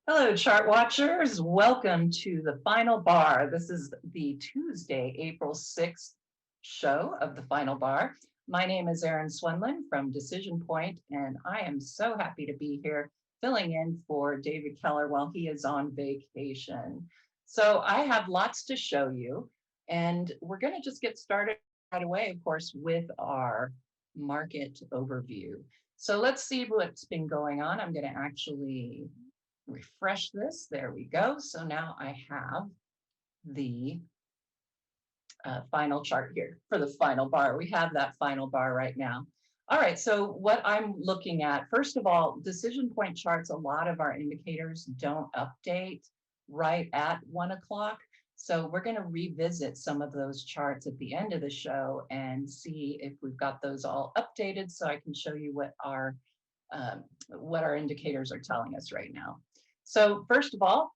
Hello, chart watchers. Welcome to the final bar. This is the Tuesday, April 6th show of the final bar. My name is Erin Swenlin from Decision Point, and I am so happy to be here filling in for David Keller while he is on vacation. So I have lots to show you, and we're going to just get started right away, of course, with our market overview. So let's see what's been going on. I'm going to actually refresh this. There we go. So now I have the final chart here for the final bar. We have that final bar right now. All right, so what I'm looking at, first of all, decision point charts, a lot of our indicators don't update right at 1 o'clock. So we're going to revisit some of those charts at the end of the show and see if we've got those all updated so I can show you what our indicators are telling us right now. So first of all,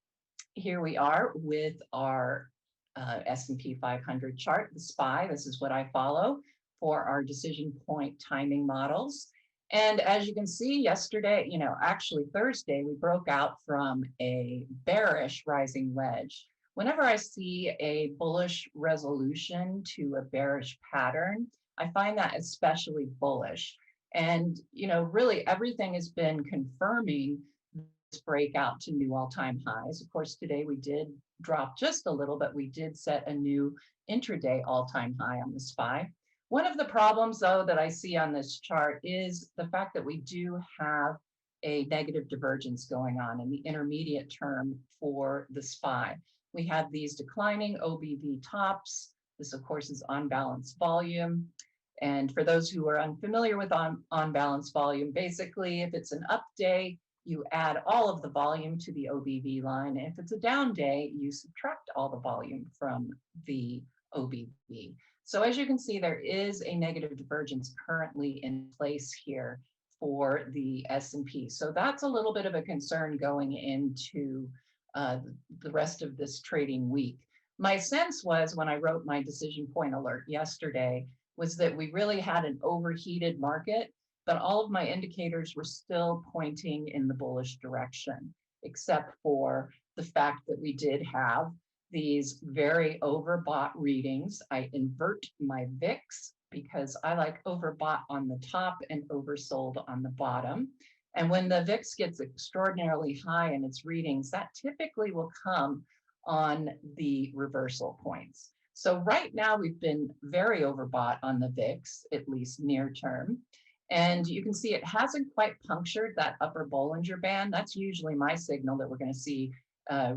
here we are with our S&P 500 chart, the SPY. This is what I follow for our decision point timing models. And as you can see yesterday, actually Thursday, we broke out from a bearish rising wedge. Whenever I see a bullish resolution to a bearish pattern, I find that especially bullish. And, really everything has been confirming this breakout to new all-time highs. Of course, today we did drop just a little, but we did set a new intraday all-time high on the SPY. One of the problems, though, that I see on this chart is the fact that we do have a negative divergence going on in the intermediate term for the SPY. We have these declining OBV tops. This, of course, is on-balance volume. And for those who are unfamiliar with on-balance volume, basically, if it's an up day, you add all of the volume to the OBV line. And if it's a down day, you subtract all the volume from the OBV. So as you can see, there is a negative divergence currently in place here for the S&P. So that's a little bit of a concern going into the rest of this trading week. My sense was when I wrote my decision point alert yesterday was that we really had an overheated market, but all of my indicators were still pointing in the bullish direction, except for the fact that we did have these very overbought readings. I invert my VIX because I like overbought on the top and oversold on the bottom. And when the VIX gets extraordinarily high in its readings, that typically will come on the reversal points. So right now we've been very overbought on the VIX, at least near term. And you can see it hasn't quite punctured that upper Bollinger Band. That's usually my signal that we're going to see a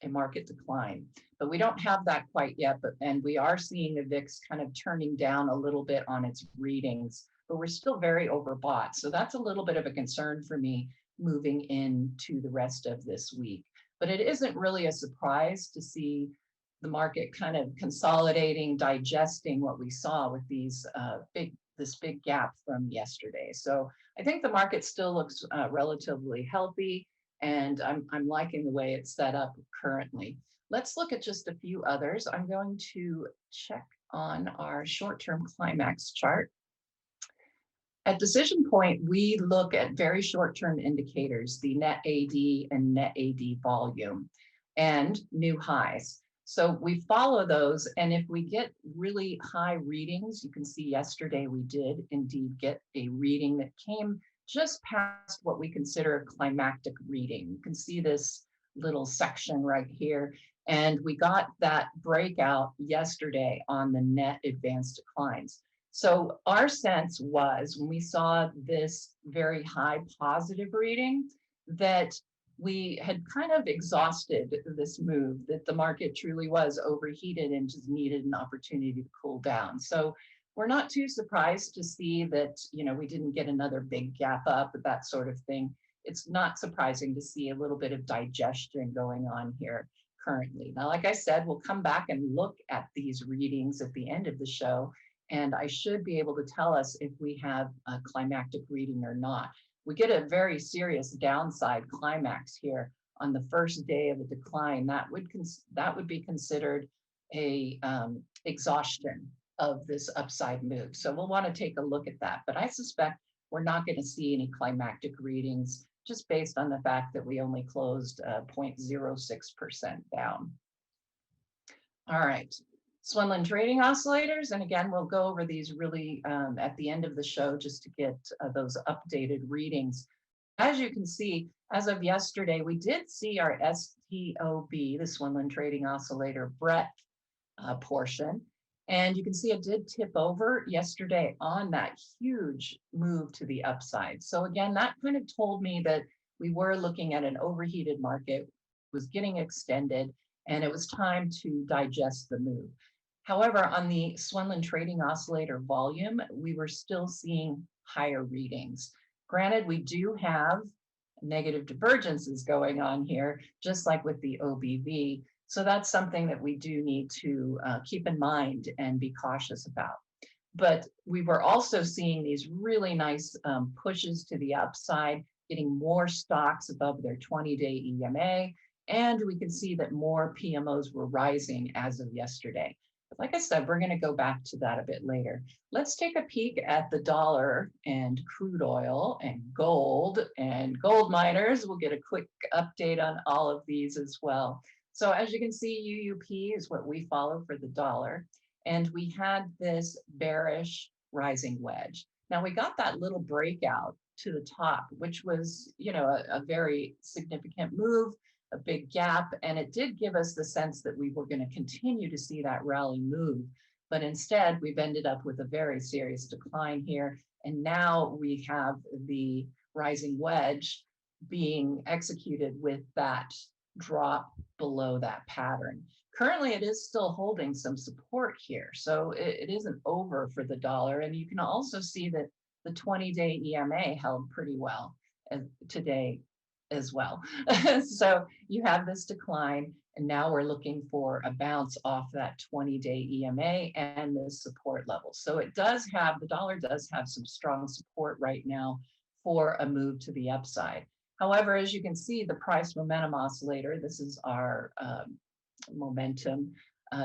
market decline. But we don't have that quite yet. And we are seeing the VIX kind of turning down a little bit on its readings, but we're still very overbought. So that's a little bit of a concern for me moving into the rest of this week. But it isn't really a surprise to see the market kind of consolidating, digesting what we saw with these this big gap from yesterday. So I think the market still looks relatively healthy, and I'm liking the way it's set up currently. Let's look at just a few others. I'm going to check on our short-term climax chart. At Decision Point, we look at very short-term indicators, the net AD and net AD volume, and new highs. So we follow those, and if we get really high readings, you can see yesterday we did indeed get a reading that came just past what we consider a climactic reading. You can see this little section right here, and we got that breakout yesterday on the net advanced declines. So our sense was when we saw this very high positive reading that we had kind of exhausted this move, that the market truly was overheated and just needed an opportunity to cool down. So we're not too surprised to see that, we didn't get another big gap up, that sort of thing. It's not surprising to see a little bit of digestion going on here currently. Now, like I said, we'll come back and look at these readings at the end of the show, and I should be able to tell us if we have a climactic reading or not. We get a very serious downside climax here on the first day of a decline. That would be considered a exhaustion of this upside move. So we'll want to take a look at that. But I suspect we're not going to see any climactic readings just based on the fact that we only closed 0.06% down. All right, Swenlin trading oscillators. And again, we'll go over these really at the end of the show just to get those updated readings. As you can see, as of yesterday, we did see our STOB, the Swenlin trading oscillator breadth portion. And you can see it did tip over yesterday on that huge move to the upside. So again, that kind of told me that we were looking at an overheated market, was getting extended, and it was time to digest the move. However, on the Swenlin trading oscillator volume, we were still seeing higher readings. Granted, we do have negative divergences going on here, just like with the OBV. So that's something that we do need to keep in mind and be cautious about. But we were also seeing these really nice pushes to the upside, getting more stocks above their 20-day EMA. And we can see that more PMOs were rising as of yesterday. But like I said, we're going to go back to that a bit later. Let's take a peek at the dollar and crude oil and gold miners. We'll get a quick update on all of these as well. So as you can see, UUP is what we follow for the dollar. And we had this bearish rising wedge. Now we got that little breakout to the top, which was, a very significant move, a big gap, and it did give us the sense that we were going to continue to see that rally move. But instead, we've ended up with a very serious decline here. And now we have the rising wedge being executed with that drop below that pattern. Currently, it is still holding some support here. So it isn't over for the dollar. And you can also see that the 20-day EMA held pretty well today as well. So you have this decline, and now we're looking for a bounce off that 20-day EMA and the support level. So the dollar does have some strong support right now for a move to the upside. However, as you can see, the price momentum oscillator, this is our momentum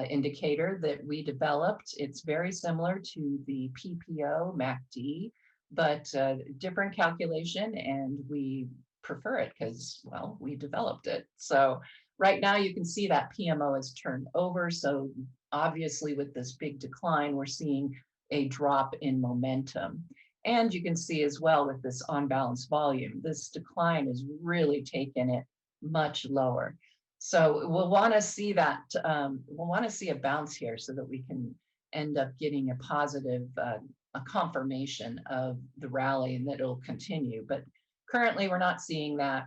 indicator that we developed. It's very similar to the PPO MACD, but different calculation, and we prefer it because, well, we developed it. So right now you can see that PMO has turned over. So obviously with this big decline, we're seeing a drop in momentum. And you can see as well with this on-balance volume, this decline has really taken it much lower. So we'll want to see that, we'll want to see a bounce here so that we can end up getting a positive, a confirmation of the rally and that it'll continue. But currently we're not seeing that,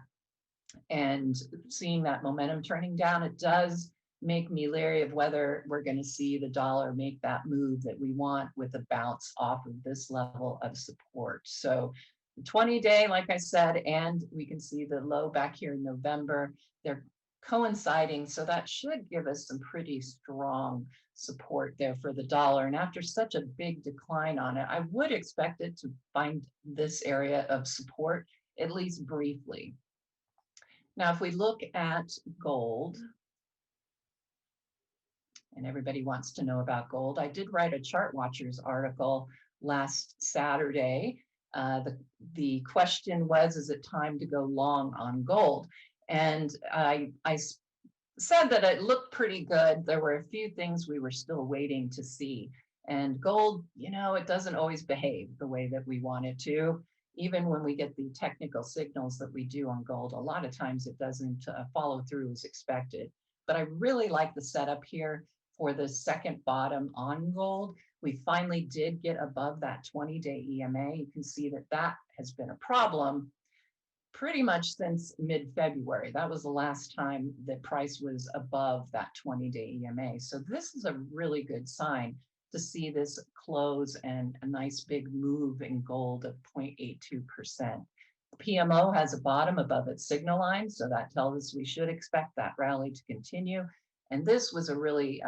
and seeing that momentum turning down, it does make me leery of whether we're going to see the dollar make that move that we want with a bounce off of this level of support. So the 20-day, like I said, and we can see the low back here in November, they're coinciding. So that should give us some pretty strong support there for the dollar. And after such a big decline on it, I would expect it to find this area of support, at least briefly. Now, if we look at gold, and everybody wants to know about gold, I did write a Chart Watchers article last Saturday. The question was, is it time to go long on gold? And I said that it looked pretty good. There were a few things we were still waiting to see. And gold, it doesn't always behave the way that we want it to. Even when we get the technical signals that we do on gold, a lot of times it doesn't follow through as expected. But I really like the setup here for the second bottom on gold. We finally did get above that 20-day EMA. You can see that that has been a problem pretty much since mid-February. That was the last time the price was above that 20-day EMA. So this is a really good sign to see this close and a nice big move in gold of 0.82%. PMO has a bottom above its signal line, so that tells us we should expect that rally to continue. And this was a really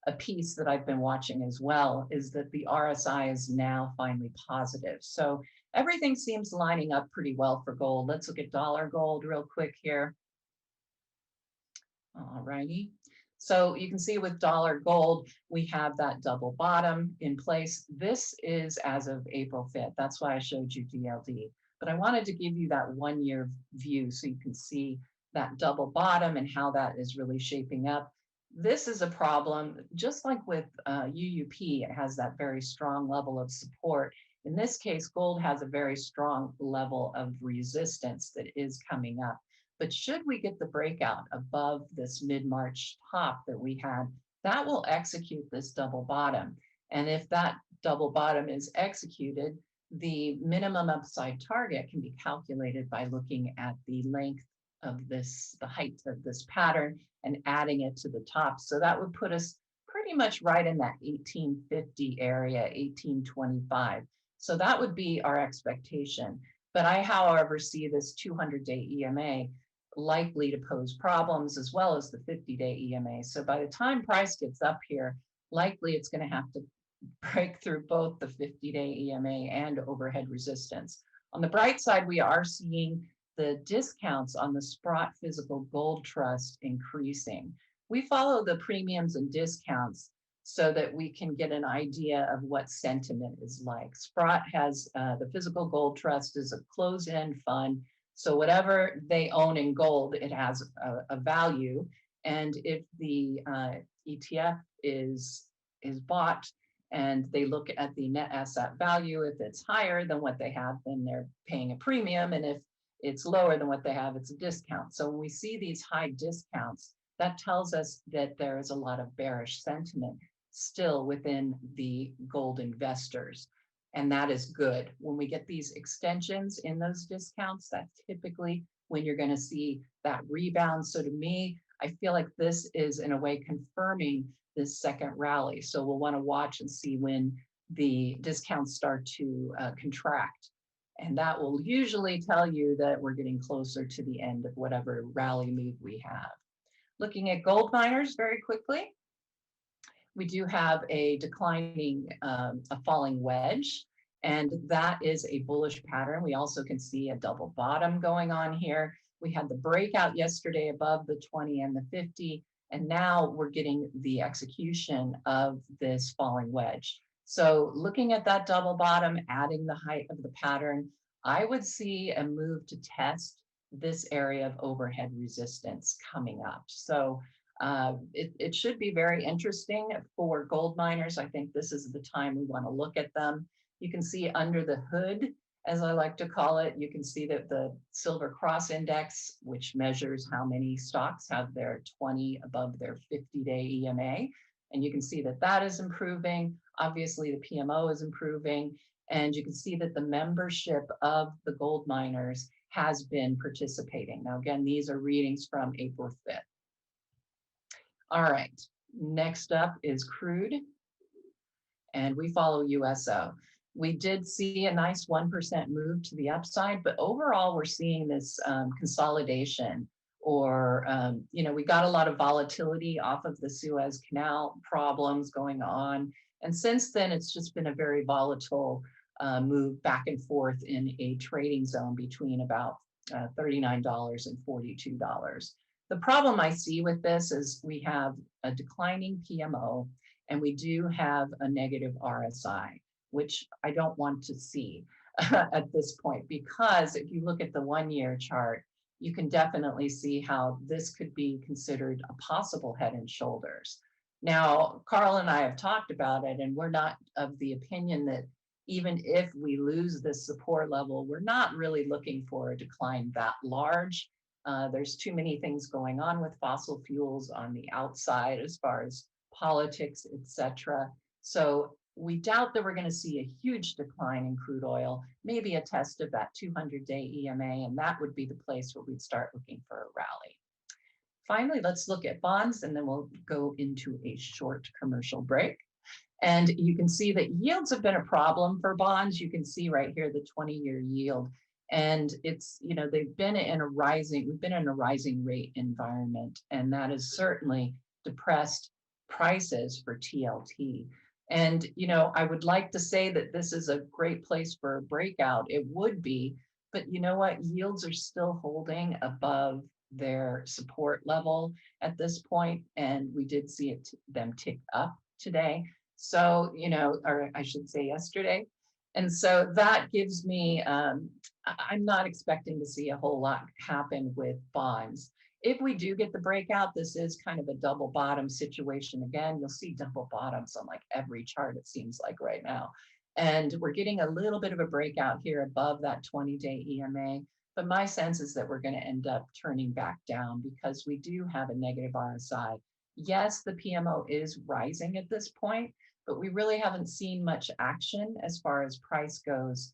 a piece that I've been watching as well, is that the RSI is now finally positive. So everything seems lining up pretty well for gold. Let's look at dollar gold real quick here. All righty. So you can see with dollar gold, we have that double bottom in place. This is as of April 5th. That's why I showed you DLD. But I wanted to give you that 1 year view so you can see that double bottom and how that is really shaping up. This is a problem, just like with UUP, it has that very strong level of support. In this case, gold has a very strong level of resistance that is coming up. But should we get the breakout above this mid-March top that we had, that will execute this double bottom. And if that double bottom is executed, the minimum upside target can be calculated by looking at the length of this, the height of this pattern, and adding it to the top. So that would put us pretty much right in that 1850 area, 1825. So that would be our expectation. But I, however, see this 200-day EMA likely to pose problems, as well as the 50-day EMA. So by the time price gets up here, likely it's going to have to break through both the 50-day EMA and overhead resistance. On the bright side, we are seeing the discounts on the Sprott Physical Gold Trust increasing. We follow the premiums and discounts so that we can get an idea of what sentiment is like. Sprott has the Physical Gold Trust is a closed-end fund. So whatever they own in gold, it has a value. And if the ETF is bought and they look at the net asset value, if it's higher than what they have, then they're paying a premium. And if it's lower than what they have, it's a discount. So when we see these high discounts, that tells us that there is a lot of bearish sentiment still within the gold investors. And that is good. When we get these extensions in those discounts, that's typically when you're going to see that rebound. So to me, I feel like this is in a way confirming this second rally. So we'll want to watch and see when the discounts start to contract. And that will usually tell you that we're getting closer to the end of whatever rally move we have. Looking at gold miners very quickly, we do have a declining, a falling wedge, and that is a bullish pattern. We also can see a double bottom going on here. We had the breakout yesterday above the 20 and the 50, and now we're getting the execution of this falling wedge. So looking at that double bottom, adding the height of the pattern, I would see a move to test this area of overhead resistance coming up. So it should be very interesting for gold miners. I think this is the time we want to look at them. You can see under the hood, as I like to call it, you can see that the Silver Cross Index, which measures how many stocks have their 20 above their 50-day EMA. And you can see that that is improving. Obviously, the PMO is improving. And you can see that the membership of the gold miners has been participating. Now, again, these are readings from April 5th. All right, next up is crude, and we follow USO. We did see a nice 1% move to the upside, but overall we're seeing this consolidation, or, we got a lot of volatility off of the Suez Canal problems going on. And since then, it's just been a very volatile move back and forth in a trading zone between about $39 and $42. The problem I see with this is we have a declining PMO and we do have a negative RSI, which I don't want to see at this point, because if you look at the 1-year chart, you can definitely see how this could be considered a possible head and shoulders. Now, Carl and I have talked about it, and we're not of the opinion that even if we lose this support level, we're not really looking for a decline that large. There's too many things going on with fossil fuels on the outside as far as politics, etc. So we doubt that we're going to see a huge decline in crude oil, maybe a test of that 200-day EMA, and that would be the place where we'd start looking for a rally. Finally, let's look at bonds, and then we'll go into a short commercial break. And you can see that yields have been a problem for bonds. You can see right here the 20-year yield. And it's, we've been in a rising rate environment, and that has certainly depressed prices for TLT. And, I would like to say that this is a great place for a breakout. It would be, but you know what? Yields are still holding above their support level at this point, and we did see them tick up today. So, or I should say yesterday. And so that gives me, I'm not expecting to see a whole lot happen with bonds. If we do get the breakout, this is kind of a double bottom situation. Again, you'll see double bottoms on like every chart, it seems like right now. And we're getting a little bit of a breakout here above that 20-day EMA. But my sense is that we're going to end up turning back down because we do have a negative RSI. Yes, the PMO is rising at this point, but we really haven't seen much action as far as price goes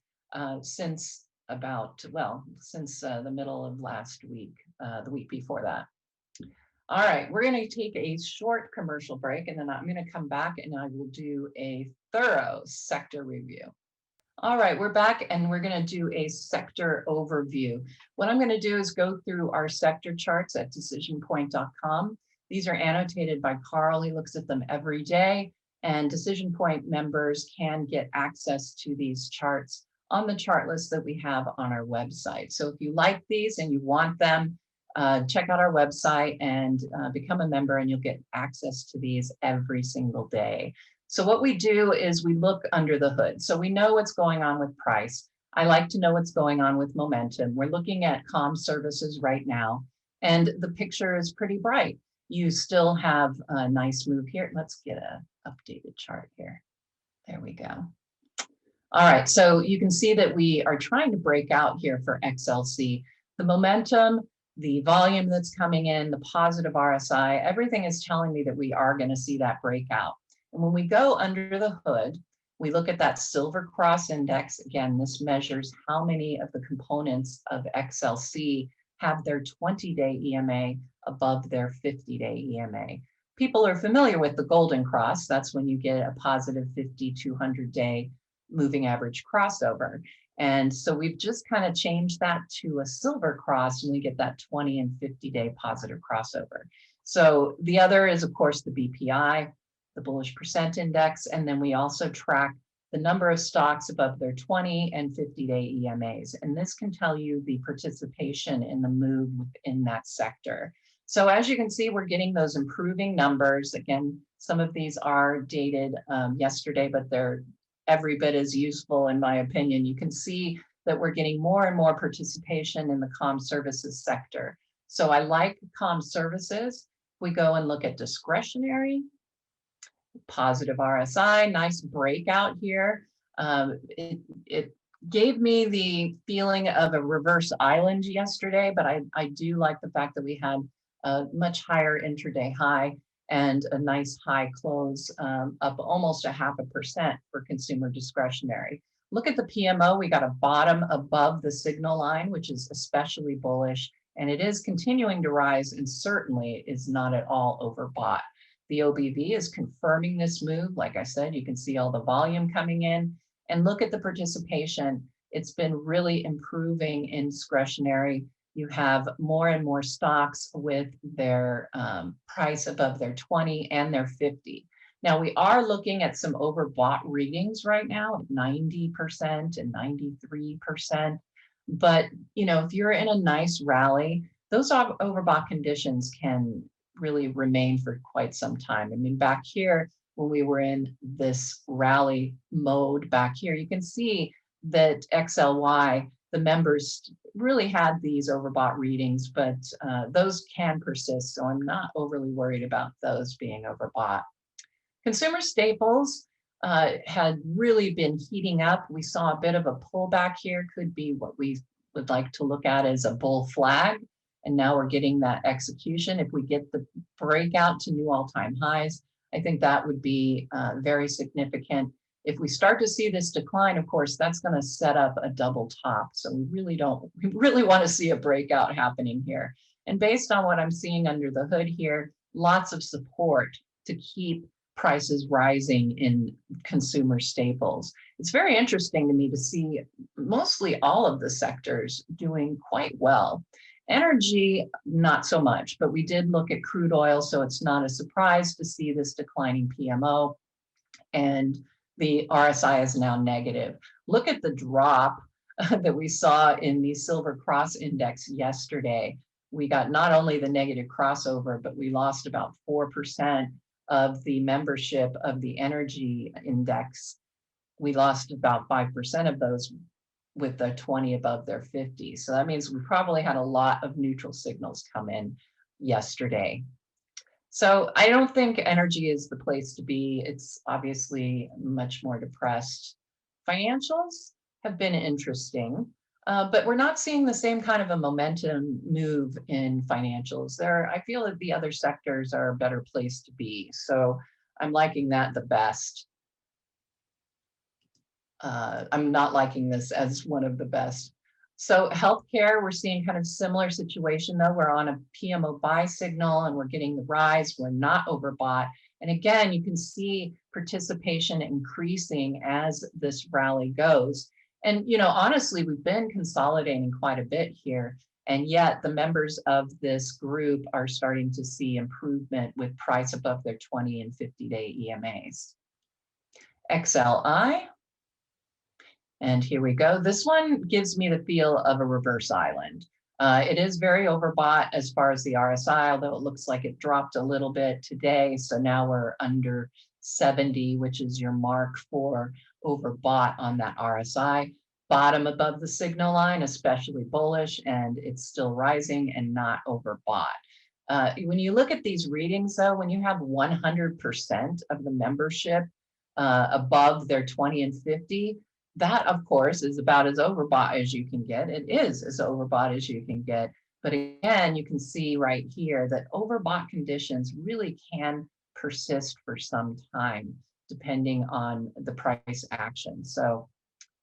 since about, well, since the middle of last week, the week before that. All right, we're going to take a short commercial break, and then I'm going to come back and I will do a thorough sector review. All right, we're back and we're going to do a sector overview. What I'm going to do is go through our sector charts at decisionpoint.com. These are annotated by Carl. He looks at them every day, and Decision Point members can get access to these charts on the chart list that we have on our website. So if you like these and you want them, check out our website and become a member, and you'll get access to these every single day. So what we do is we look under the hood. So we know what's going on with price. I like to know what's going on with momentum. We're looking at comm services right now, and the picture is pretty bright. You still have a nice move here. Let's get an updated chart here. There we go. All right, so you can see that we are trying to break out here for XLC. The momentum, the volume that's coming in, the positive RSI, everything is telling me that we are going to see that breakout. And when we go under the hood, we look at that silver cross index. Again, this measures how many of the components of XLC have their 20-day EMA above their 50-day EMA. People are familiar with the golden cross. That's when you get a positive 50, 200-day moving average crossover. And so we've just kind of changed that to a silver cross, and we get that 20 and 50-day positive crossover. So the other is, of course, the BPI, the bullish percent index, and then we also track the number of stocks above their 20 and 50-day EMAs. And this can tell you the participation in the move in that sector. So as you can see, we're getting those improving numbers. Again, some of these are dated yesterday, but they're every bit as useful in my opinion. You can see that we're getting more and more participation in the comm services sector. So I like comm services. We go and look at discretionary, positive RSI, nice breakout here. It gave me the feeling of a reverse island yesterday, but I do like the fact that we had a much higher intraday high and a nice high close, up almost 0.5% for consumer discretionary. Look at the PMO, we got a bottom above the signal line, which is especially bullish, and it is continuing to rise and certainly is not at all overbought. The OBV is confirming this move. Like I said, you can see all the volume coming in, and look at the participation. It's been really improving in discretionary. You have more and more stocks with their price above their 20 and their 50. Now we are looking at some overbought readings right now at 90% and 93%. But you know, if you're in a nice rally, those overbought conditions can really remain for quite some time. I mean, back here, when we were in this rally mode back here, you can see that XLY, the members really had these overbought readings, but those can persist. So I'm not overly worried about those being overbought. Consumer staples had really been heating up. We saw a bit of a pullback here, could be what we would like to look at as a bull flag. And now we're getting that execution. If we get the breakout to new all-time highs, I think that would be very significant. If we start to see this decline, of course, that's going to set up a double top. So we really want to see a breakout happening here. And based on what I'm seeing under the hood here, lots of support to keep prices rising in consumer staples. It's very interesting to me to see mostly all of the sectors doing quite well. Energy, not so much, but we did look at crude oil, so it's not a surprise to see this declining PMO, and the RSI is now negative. Look at the drop that we saw in the Silver Cross Index yesterday. We got not only the negative crossover, but we lost about 4% of the membership of the energy index. we lost about 5% of those with the 20 above their 50. So that means we probably had a lot of neutral signals come in yesterday. So I don't think energy is the place to be. It's obviously much more depressed. Financials have been interesting, but we're not seeing the same kind of a momentum move in financials. I feel that the other sectors are a better place to be. So I'm liking that the best. I'm not liking this as one of the best. So healthcare, we're seeing kind of similar situation though. We're on a PMO buy signal and we're getting the rise. We're not overbought. And again, you can see participation increasing as this rally goes. And, you know, honestly, we've been consolidating quite a bit here. And yet the members of this group are starting to see improvement with price above their 20 and 50-day EMAs. XLI. And here we go. This one gives me the feel of a reverse island. It is very overbought as far as the RSI, although it looks like it dropped a little bit today. So now we're under 70, which is your mark for overbought on that RSI. Bottom above the signal line, especially bullish, and it's still rising and not overbought. When you look at these readings, though, when you have 100% of the membership above their 20 and 50, that, of course, is about as overbought as you can get. It is as overbought as you can get. But again, you can see right here that overbought conditions really can persist for some time, depending on the price action. So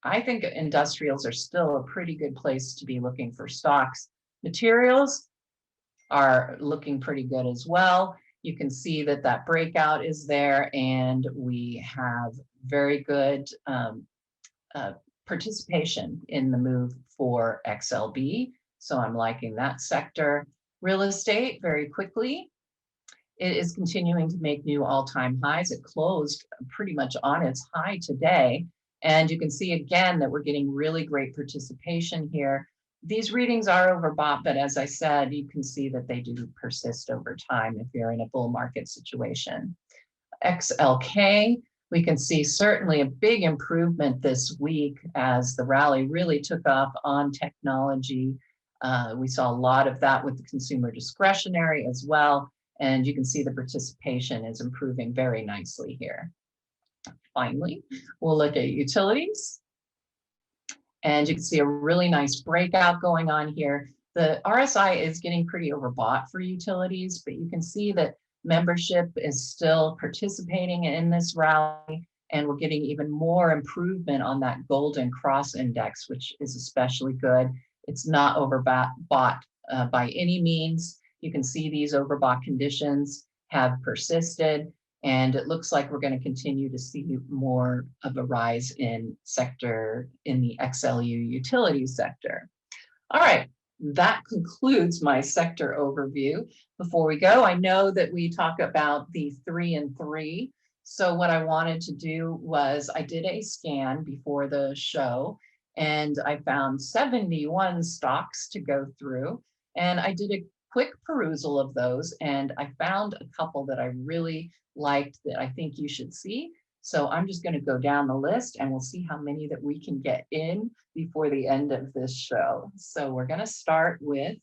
I think industrials are still a pretty good place to be looking for stocks. Materials are looking pretty good as well. You can see that that breakout is there, and we have very good participation in the move for XLB. So I'm liking that sector. Real estate, very quickly, it is continuing to make new all-time highs. It closed pretty much on its high today. And you can see again that we're getting really great participation here. These readings are overbought, but as I said, you can see that they do persist over time if you're in a bull market situation. XLK, we can see certainly a big improvement this week as the rally really took off on technology. We saw a lot of that with the consumer discretionary as well. And you can see the participation is improving very nicely here. Finally, we'll look at utilities. And you can see a really nice breakout going on here. The RSI is getting pretty overbought for utilities, but you can see that membership is still participating in this rally, and we're getting even more improvement on that golden cross index, which is especially good. It's not overbought by any means. You can see these overbought conditions have persisted, and it looks like we're going to continue to see more of a rise in the XLU utility sector. All right. That concludes my sector overview. Before we go, I know that we talk about the 3 and 3. So what I wanted to do was I did a scan before the show, and I found 71 stocks to go through. And I did a quick perusal of those, and I found a couple that I really liked that I think you should see. So I'm just going to go down the list and we'll see how many that we can get in before the end of this show. So we're going to start with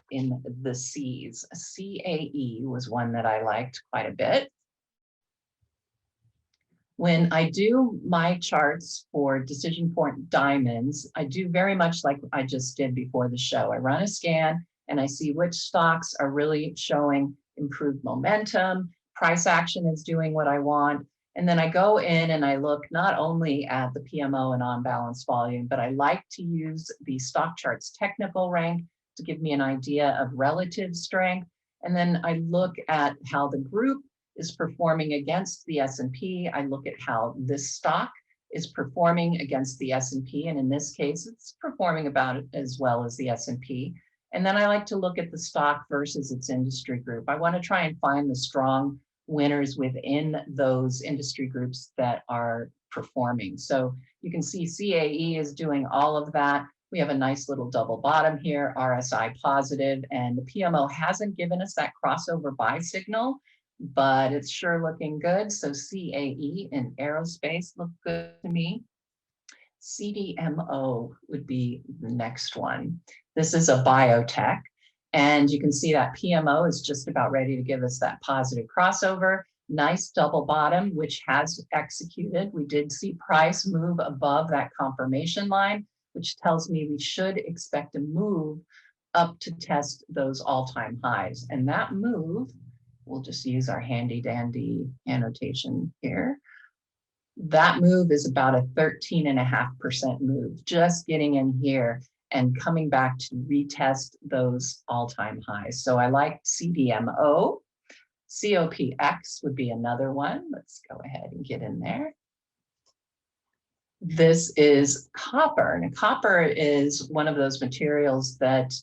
in the C's. CAE was one that I liked quite a bit. When I do my charts for decision point diamonds, I do very much like I just did before the show. I run a scan and I see which stocks are really showing improved momentum. Price action is doing what I want. And then I go in and I look not only at the PMO and on-balance volume, but I like to use the StockCharts technical rank to give me an idea of relative strength. And then I look at how the group is performing against the S&P. I look at how this stock is performing against the S&P. And in this case, it's performing about as well as the S&P. And then I like to look at the stock versus its industry group. I want to try and find the strong winners within those industry groups that are performing. So you can see CAE is doing all of that. We have a nice little double bottom here, RSI positive, and the PMO hasn't given us that crossover buy signal, but it's sure looking good. So CAE in aerospace look good to me. CDMO would be the next one. This is a biotech, and you can see that PMO is just about ready to give us that positive crossover. Nice double bottom, which has executed. We did see price move above that confirmation line, which tells me we should expect a move up to test those all-time highs. And that move, we'll just use our handy dandy annotation here. That move is about a 13.5% move, just getting in here and coming back to retest those all-time highs. So I like CDMO. COPX would be another one. Let's go ahead and get in there. This is copper, and copper is one of those materials that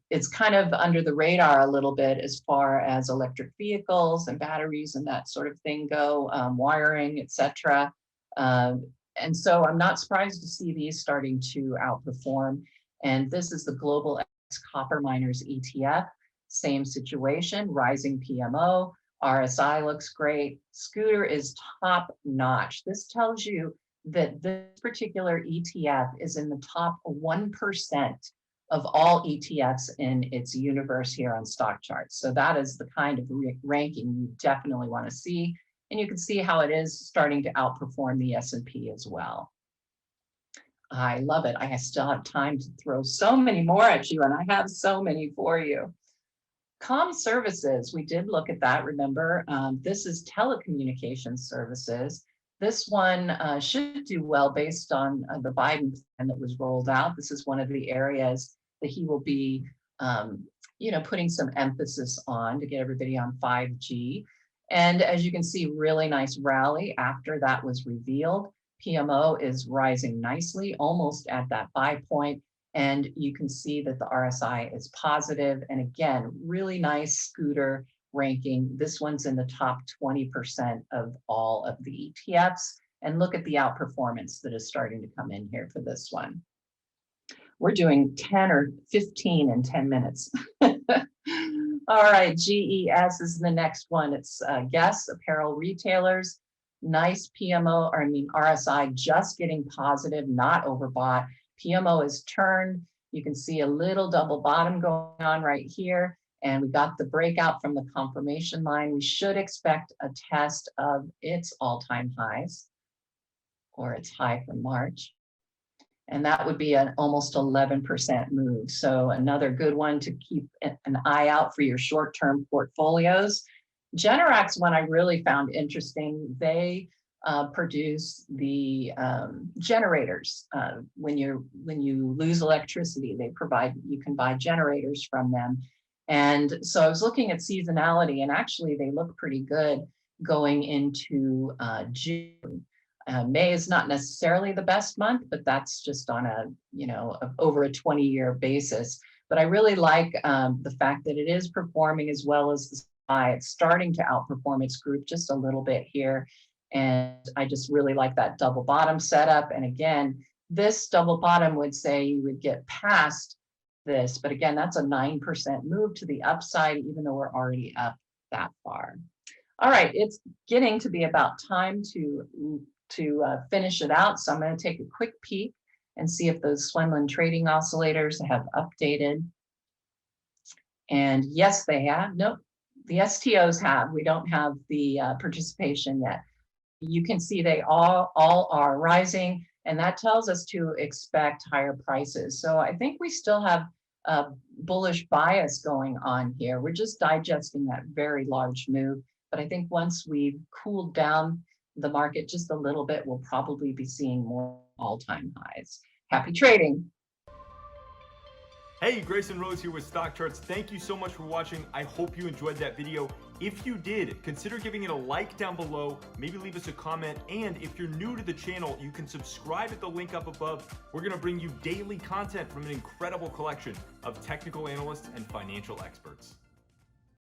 it's kind of under the radar a little bit as far as electric vehicles and batteries and that sort of thing go, wiring, etc. And so I'm not surprised to see these starting to outperform. And this is the Global X Copper Miners ETF. Same situation, rising PMO. RSI looks great. Scooter is top notch. This tells you that this particular ETF is in the top 1% of all ETFs in its universe here on StockCharts. So that is the kind of ranking you definitely want to see. And you can see how it is starting to outperform the S&P as well. I love it. I still have time to throw so many more at you, and I have so many for you. Comm services, we did look at that, remember? This is telecommunications services. This one should do well based on the Biden plan that was rolled out. This is one of the areas that he will be, putting some emphasis on to get everybody on 5G. And as you can see, really nice rally after that was revealed. PMO is rising nicely, almost at that buy point. And you can see that the RSI is positive. And again, really nice scooter ranking. This one's in the top 20% of all of the ETFs. And look at the outperformance that is starting to come in here for this one. We're doing 10 or 15 in 10 minutes. All right, GES is the next one. It's Guess Apparel Retailers. Nice PMO, RSI just getting positive, not overbought. PMO is turned. You can see a little double bottom going on right here. And we got the breakout from the confirmation line. We should expect a test of its all-time highs, or its high from March. And that would be an almost 11% move. So another good one to keep an eye out for your short-term portfolios. Generac, one I really found interesting. They produce the generators. When you lose electricity, you can buy generators from them. And so I was looking at seasonality, and actually they look pretty good going into June. May is not necessarily the best month, but that's just on over a 20-year basis. But I really like the fact that it is performing as well as the SPY. It's starting to outperform its group just a little bit here. And I just really like that double bottom setup. And again, this double bottom would say you would get past this, but again, that's a 9% move to the upside, even though we're already up that far. All right, it's getting to be about time to finish it out. So I'm going to take a quick peek and see if those Swenlin trading oscillators have updated. And yes, they have. Nope, the STOs have. We don't have the participation yet. You can see they all are rising, and that tells us to expect higher prices. So I think we still have a bullish bias going on here. We're just digesting that very large move. But I think once we've cooled down the market just a little bit, we'll probably be seeing more all-time highs. Happy trading. Hey, Grayson Rose here with StockCharts. Thank you so much for watching. I hope you enjoyed that video. If you did, consider giving it a like down below, maybe leave us a comment, and if you're new to the channel, you can subscribe at the link up above. We're gonna bring you daily content from an incredible collection of technical analysts and financial experts.